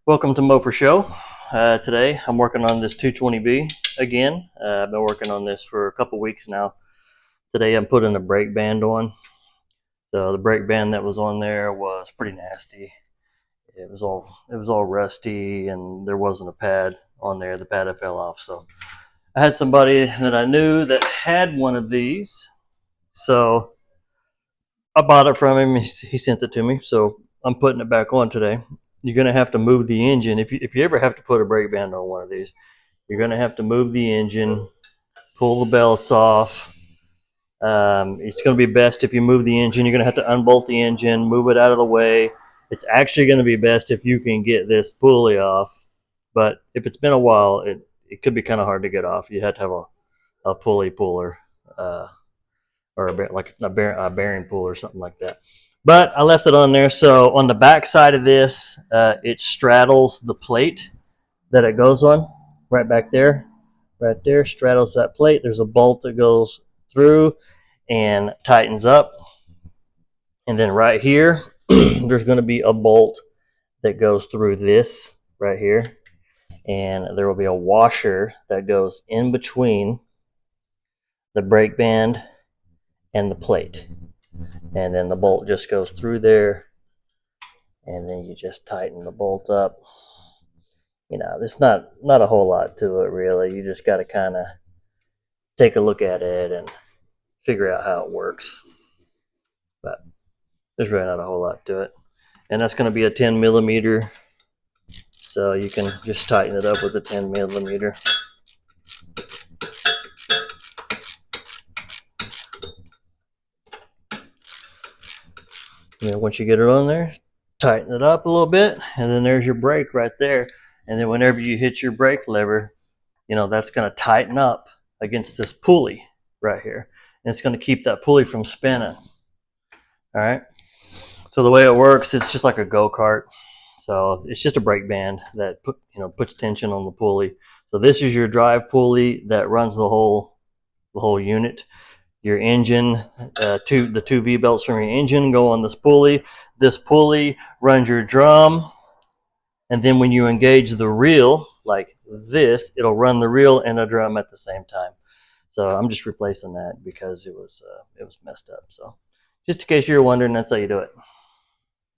Welcome to Mower Show. Today I'm working on this 220B again. I've been working on this for a couple weeks now. Today I'm putting a brake band on. So the brake band that was on there was pretty nasty. It was all rusty, and there wasn't a pad on there. The pad fell off. So I had somebody that I knew that had one of these. So I bought it from him. He sent it to me. So I'm putting it back on today. You're going to have to move the engine. If you ever have to put a brake band on one of these, you're going to have to move the engine, pull the belts off. It's going to be best if you move the engine. You're going to have to unbolt the engine, move it out of the way. It's actually going to be best if you can get this pulley off. But if it's been a while, it could be kind of hard to get off. You have to have a pulley puller, or a bearing pull or something like that. But I left it on there. So on the back side of this, it straddles the plate that it goes on right back there. Right there straddles that plate. There's a bolt that goes through and tightens up. And then right here, there's going to be a bolt that goes through this right here. And there will be a washer that goes in between the brake band and the plate. And then the bolt just goes through there, and then you just tighten the bolt up. There's not a whole lot to it, really. You just got to kind of take a look at it and figure out how it works. But there's really not a whole lot to it. And that's going to be a 10 millimeter, so you can just tighten it up with a 10 millimeter. Once you get it on there, tighten it up a little bit, and then there's your brake right there. And then whenever you hit your brake lever, that's going to tighten up against this pulley right here, and it's going to keep that pulley from spinning. All right, so the way it works, it's just like a go-kart. So it's just a brake band that puts tension on the pulley. So this is your drive pulley that runs the whole unit. Your engine, the two V belts from your engine go on this pulley. This pulley runs your drum, and then when you engage the reel like this, it'll run the reel and the drum at the same time. So I'm just replacing that because it was messed up. So just in case you're wondering, that's how you do it.